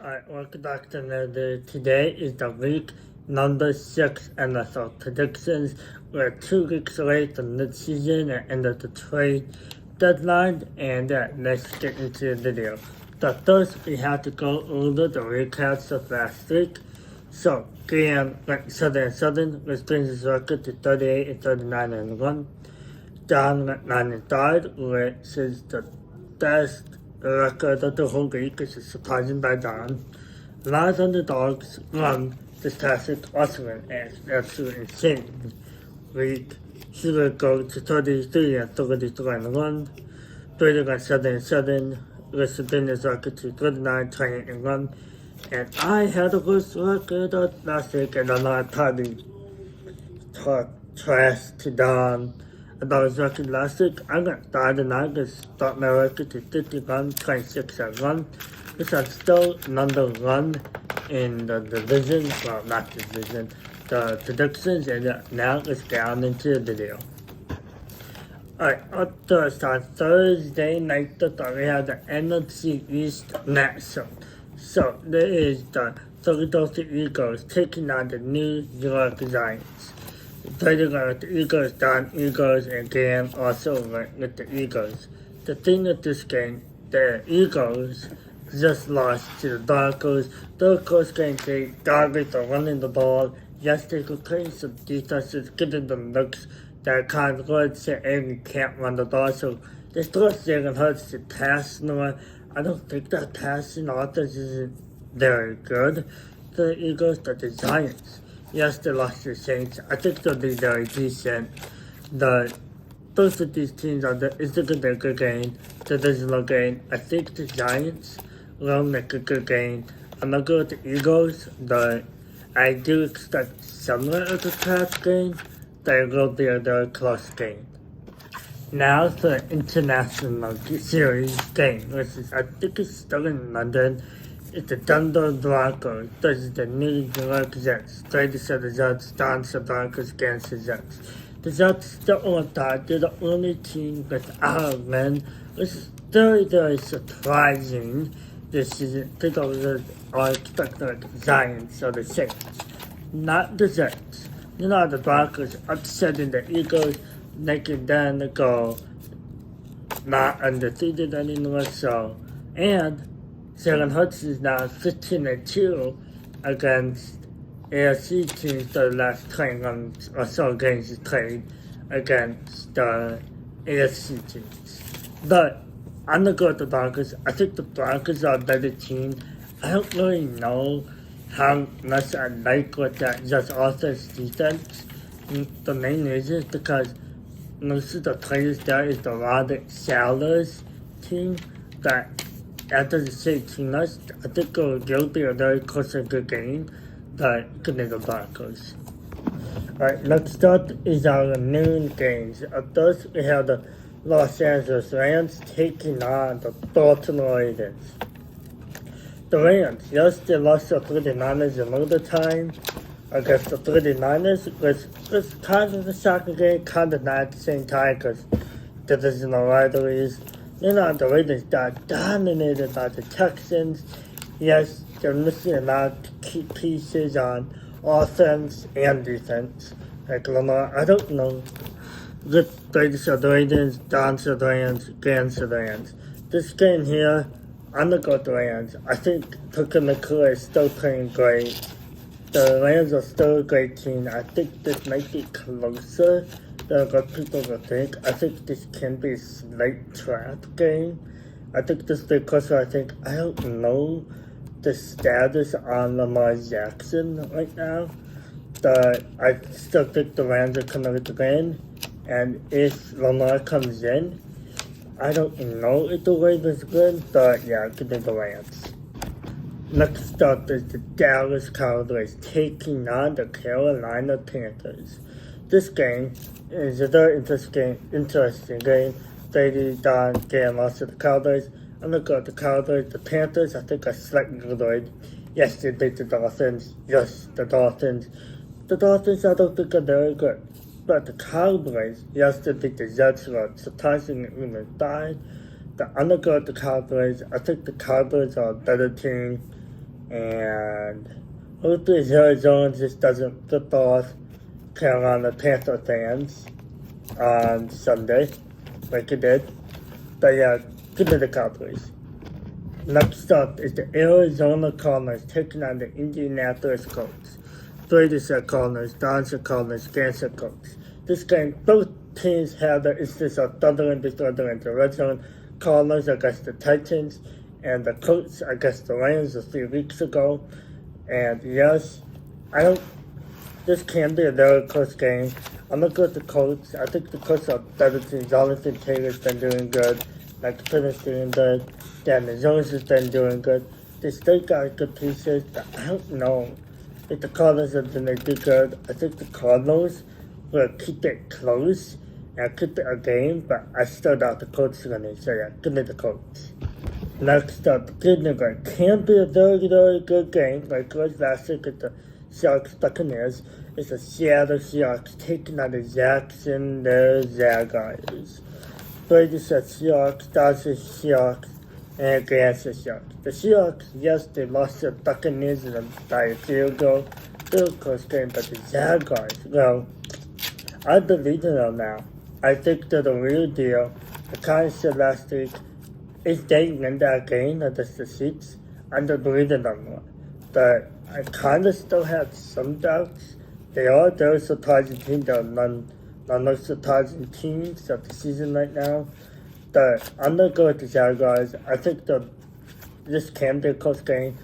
Alright, welcome back to another. Today is the week number 6 NFL predictions. We're 2 weeks away from the season and end of the trade deadline, and let's get into the video. But first, we have to go over the recaps of last week. So, Graham went 7-7, which brings his record to 38-39-1. John went 9-5, which is the best record of the whole week, which is surprising by John. A lot of underdogs won this past week, also an absolutely insane week. Sugar goes to 33-33-1. Brady went 7-7, which brings his record to 39-28-1. And I had the worst record of last week, and I'm not probably talk trash to Don about his record last week. I got 5-9 to start my record to 51-26-1, which I'm still number 1 in the division. Well, not the division, the predictions, and now let's get on into the video. Alright, up first on Thursday night, we have the NFC East matchup. So there is the Philadelphia Eagles taking on the New York Giants. Playing with the Eagles, Don Eagles, and Graham also went with the Eagles. The thing with this game, the Eagles just lost to the Broncos. The Broncos game, they garbage for running the ball. Yes, they could play some defenses, giving them looks that kind of good, saying you can't run the ball. So they thought Jalen Hurts to pass more. I don't think that passing offense isn't very good for the Eagles, but the Giants. Yes, they lost to the Saints. I think they'll be very decent. Both of these teams it's going to be a good game, divisional game. I think the Giants will make a good game. I'm going to go with the Eagles, but I do expect similar of the past game, but it will be a very close game. Now for the International Series game, which is, I think it's still in London. It's the Denver Broncos versus the New York Jets. Brady said the Jets dance the Broncos against the Jets. The Jets still on top. They're the only team without a win, which is very, very surprising this season. People are expecting like the Giants or the Saints, not the Jets. You know, the Broncos upsetting the Eagles, making them go not undefeated anymore. So, and Jalen Hurts is now 15-2 against AFC teams the last 21 or so games he's played against the AFC teams. But I'm going to go with the Broncos. I think the Broncos are a better team. I don't really know how much I like what that just offense defense. The main reason is because most of the players there is the Robert Saleh's team that that doesn't say too much. I think it'll be a very close and good game, but could be the Broncos. Alright, next start is our noon games. First, we have the Los Angeles Rams taking on the Baltimore Ravens. The Rams, yes, they lost to the 49ers another time against the 49ers, which was kind of a shocking game, kind of not at the same time because divisional rivalries. You know, the Ravens got dominated by the Texans. Yes, they're missing a lot of key pieces on offense and defense. Like Lamar, I don't know. Good Brady said the Ravens, Don said the Rams, Graham said the Rams. This game here, I'm going to go with the Rams. I think Tucker McClure is still playing great. The Rams are still a great team. I think this might be closer than what people will think. I think this can be a slight trap game. I think this is closer. I don't know the status on Lamar Jackson right now, but I still think the Rams are coming with the win. And if Lamar comes in, I don't know if the Ravens win, but yeah, it could be the Rams. Next up is the Dallas Cowboys taking on the Carolina Panthers. This game is a very interesting game. Brady, Don, Graham, also the Cowboys. I'm going to go with the Cowboys. The Panthers, I think, are slightly good. Yes, they beat the Dolphins. Yes, the Dolphins. The Dolphins, I don't think are very good. But the Cowboys, yes, they beat the Jets, were surprisingly bad. I'm going to go with the Cowboys. I think the Cowboys are a better team. And hopefully Arizona just doesn't flip off Carolina Panther fans on Sunday, like it did. But yeah, give me the Cowboys. Next up is the Arizona Cardinals taking on the Indianapolis Colts. 3-set Cardinals, 9-set Cardinals, 10-set Colts. This game, both teams have the instance of thundering in the red zone. Cardinals against the Titans, and the Colts against the Rams a few weeks ago. And yes, this can be a very close game. I'm going to go with the Colts. I think the Colts are better team. Jonathan Taylor's been doing good. Mike Pittman's doing good. Daniel Jones has been doing good. They still got good pieces, but I don't know if the Cardinals are going to do good. I think the Cardinals will keep it close and keep it a game, but I still doubt the Colts are going to. So yeah, give me the Colts. Next up, Cleveland game can be a very, very good game, like it was last week at the Seahawks Buccaneers. It's the Seattle Seahawks taking on the Jacksonville Jaguars. 3-set Seahawks, 9-set Seahawks, and 10-set Seahawks. The Seahawks, yes, they lost to the Buccaneers by a field goal. Still a close game, but the Jaguars, well, I believe in them now. I think they're the real deal. I kind of said last week, if they win that game against the Seats, I don't believe in them more. But I kind of still have some doubts. They are a very surprising team. They're none of surprising teams of the season right now. But I'm going to go with the Jaguars. I think this can be a close game.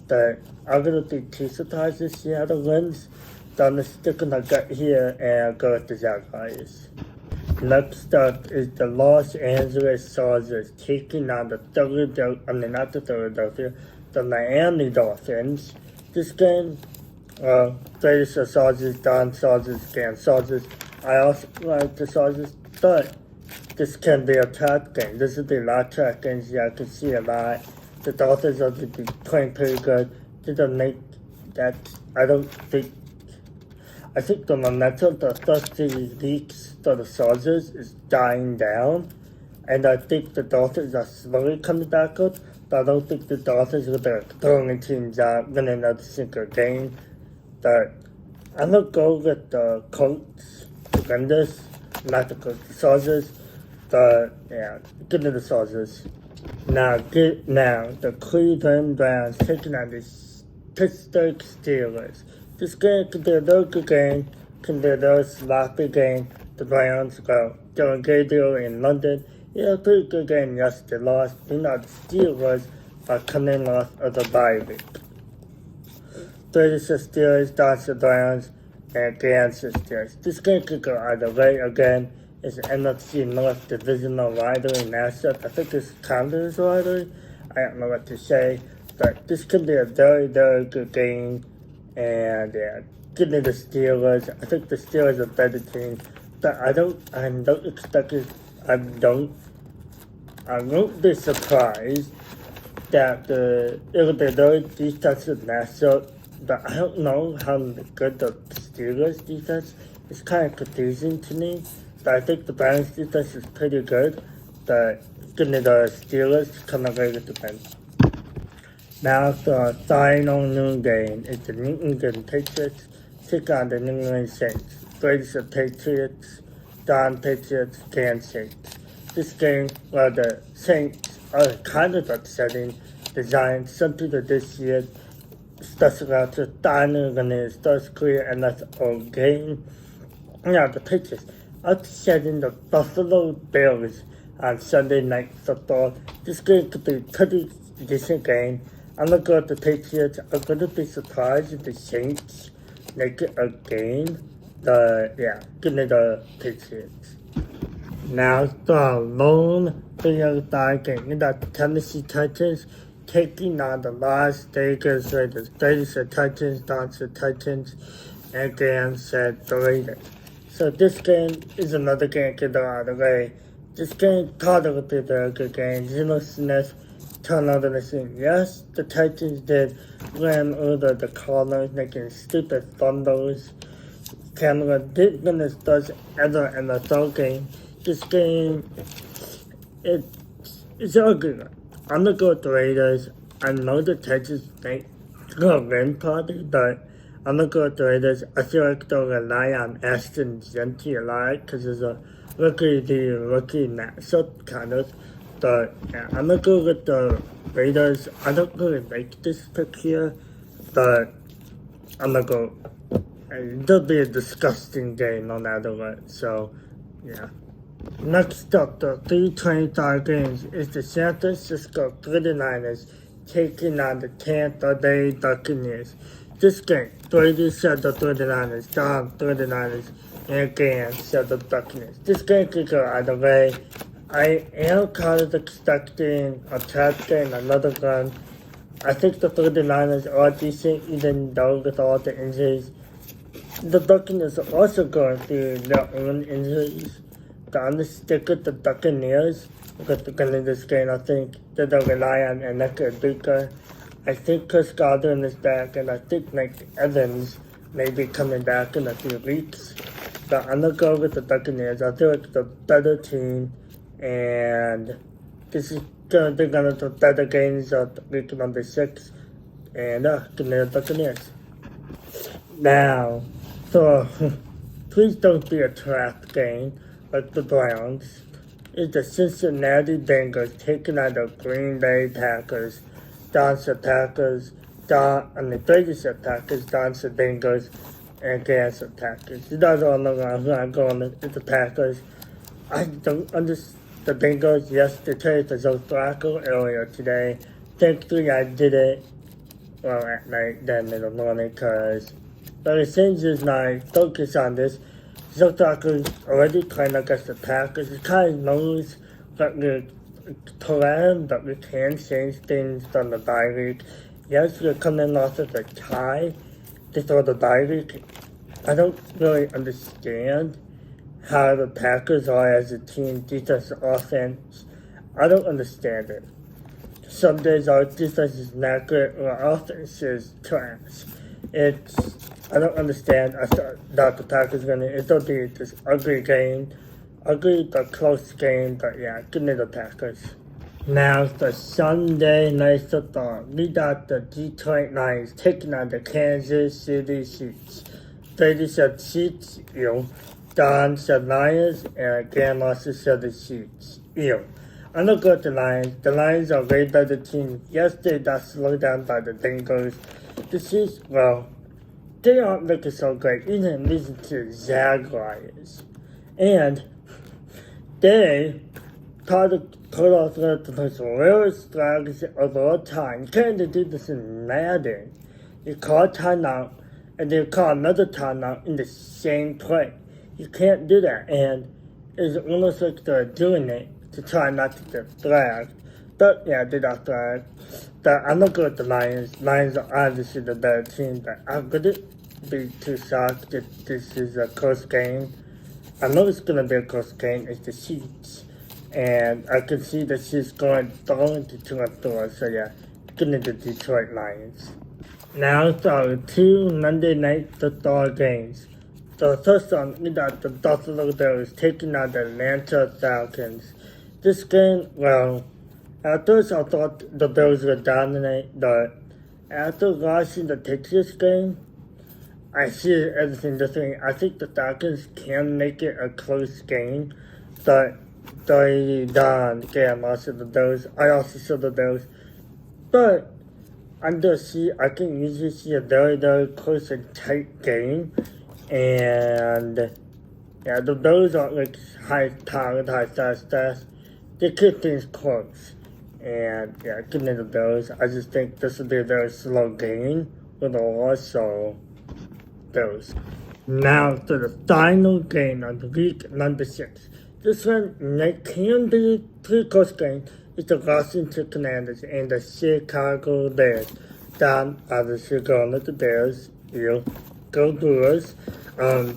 But I'm going to be too surprised if Seattle wins. So I'm going to stick in my gut here and go with the Jaguars. Next up is the Los Angeles Chargers taking on the Miami Dolphins. This game, greatest of Chargers, Don Chargers, against Chargers. I also like the Chargers, but this can be a trap game. This will be a lot of trap games. Yeah, I can see a lot. The Dolphins are going to be playing pretty good. They don't make that. I think the momentum the first 3 weeks for the Chargers is dying down, and I think the Dolphins are slowly coming back up, but I don't think the Dolphins are going to throwing teams out, winning another single game. But I'm going to go with the Colts to win this, not the Colts, the Chargers, but yeah, give me the Chargers. Now, the Cleveland Browns taking on the Pittsburgh Steelers. This game could be a very good game, can be a very sloppy game. The Browns go doing great deal in London. Yeah, pretty good game. Yes, they lost. The Steelers are coming off of the bye week. 3-set Steelers, 9-set Browns, and 10-set Steelers. This game could go either way. Again, it's an NFC North divisional rivalry matchup. I think it's kind of a rivalry. I don't know what to say, but this could be a very, very good game. And yeah, give me the Steelers. I think the Steelers are a better team, but I don't expect it. I won't be surprised that it'll be a very defensive matchup, but I don't know how good the Steelers defense is. Kind of confusing to me, but I think the Browns defense is pretty good, but give me the Steelers coming away with the win. Now the final noon game is the New England Patriots take on the New England Saints. 3-set Patriots, Don Patriots, Kansas Saints. This game, well, the Saints are kind of upsetting the Giants. Some people this year, especially after Don New England is first clear NFL game. Now the Patriots upsetting the Buffalo Bills on Sunday Night Football. This game could be a pretty decent game. I'm going to go with the Patriots. I'm going to be surprised if the Saints make it a game. Give me the Patriots. Now, the lone video game. We got the Tennessee Titans taking on the Las Vegas Raiders. 3-set Titans, 9-set Titans, and 10-set the Raiders. So this game is another game to go out of the way. This game thought it would be a very good game. Geno Smith turn over the scene. Yes, the Titans did ran over the Cardinals, making stupid fumbles. Cameron did win his first ever NFL game. This game, it's ugly. I'm gonna go with the Raiders. I know the Titans make win party, but I'm gonna go with the Raiders. I feel like they'll rely on Ashton Genty a lot because it's a rookie matchup kind of. But yeah, I'm gonna go with the Raiders. I don't really like this pick here, but I'm gonna go. It'll be a disgusting game no matter what. So yeah. Next up, the 325 games is the San Francisco 49ers taking on the Tampa Bay Buccaneers. This game, Brady said the 39ers, Don 39ers, and again said the Buccaneers. This game could go either way. I am kind of expecting a touchdown, another run. I think the 49ers are decent, even though with all the injuries. The Buccaneers are also going through their own injuries. I'm gonna stick with the Buccaneers because they're gonna this game. I think that they'll rely on Emeka Egbuka. I think Chris Godwin is back, and I think Mike Evans may be coming back in a few weeks. But I'm gonna go with the Buccaneers. I feel like the better team, and this is gonna be one of the better games of week number 6. And give me the Buccaneers. Now, so please don't be a trap game like the Browns, is the Cincinnati Bengals taking on the Green Bay Packers. Don's the Packers, Brady's the Packers, Don's the Bengals, and Dan's the Packers. You guys all know who I'm going with the Packers. I don't understand the Bengals. Yes, they traded for Joe Flacco earlier today. Thankfully, I did it, well, at night, then in the morning, because but it seems as I focus on this. Joe Flacco's already playing against the Packers. He kind of knows that we're playing, that we can change things from the bye week. Yes, we're coming off of a tie before the bye week. I don't really understand how the Packers are as a team, defense, offense. I don't understand it. Some days our defense is not good, or our offense is trash. I don't understand. I thought that the Packers it'll be this ugly but close game, but yeah, give me the Packers. Now the Sunday night football. We got the Detroit Lions taking on the Kansas City Chiefs. Brady said Chiefs, Don said Lions, and Grandma said the Chiefs, I'm gonna go with the Lions. The Lions are way better team. Yes, they got slowed down by the Bengals. The Chiefs, well, they aren't looking so great, even losing to the Jaguars. And they tried to pull off the most rarest flags of all time. You can't do this in Madden. You call a timeout, and then you call another timeout in the same play. You can't do that, and it's almost like they're doing it to try not to get flagged. But yeah, they got flagged. But I'm gonna go with the Lions. Lions are obviously the better team, but I wouldn't be too shocked if this is a close game. I know it's gonna be a close game. It's the Chiefs, and I can see the Chiefs going to 2-4. So yeah, give me the Detroit Lions. Now for 2 Monday Night Football games. The first one, we got the Buffalo Bills taking on the Atlanta Falcons. This game, well, at first I thought the Bills would dominate, but after watching the Texas game, I see everything different. I think the Falcons can make it a close game, but they don't get most of the Bills. I also saw the Bills, but I can usually see a very, very close and tight game, and yeah, the Bills aren't like high powered, high fast. They keep things close. And yeah, give me the Bills. I just think this will be a very slow game with also Bills. Now to the final game of the week number 6. This one can be a pretty close game. It's the Washington Commanders and the Chicago Bears. Don obviously going with the Bears. Go Brewers.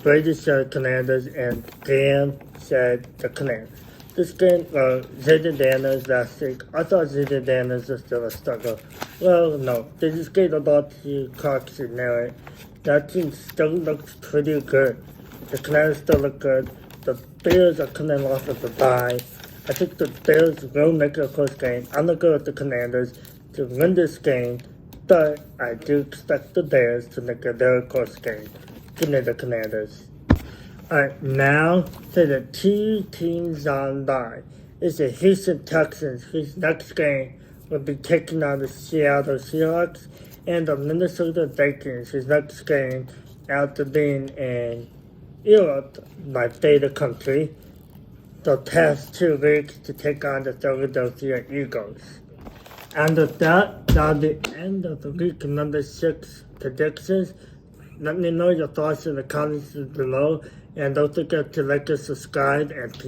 Brady said Commanders, and Dan said the Commanders. This game, Zayden Daniels last week, I thought Zayden Daniels was still a struggle. Well, no, they just gave the ball to Cox and Merritt. That team still looks pretty good. The Commanders still look good. The Bears are coming off of the bye. I think the Bears will make it a close game. I'm going to go with the Commanders to win this game but I do expect the Bears to make a very close game. Give me the Commanders. Alright, now to the two teams on bye. It's the Houston Texans, whose next game will be taking on the Seattle Seahawks, and the Minnesota Vikings, whose next game, after being in Europe, my favorite country, the past 2 weeks to take on the Philadelphia Eagles. And with that, that's the end of the week number 6 predictions. Let me know your thoughts in the comments below, and don't forget to like and subscribe, and peace.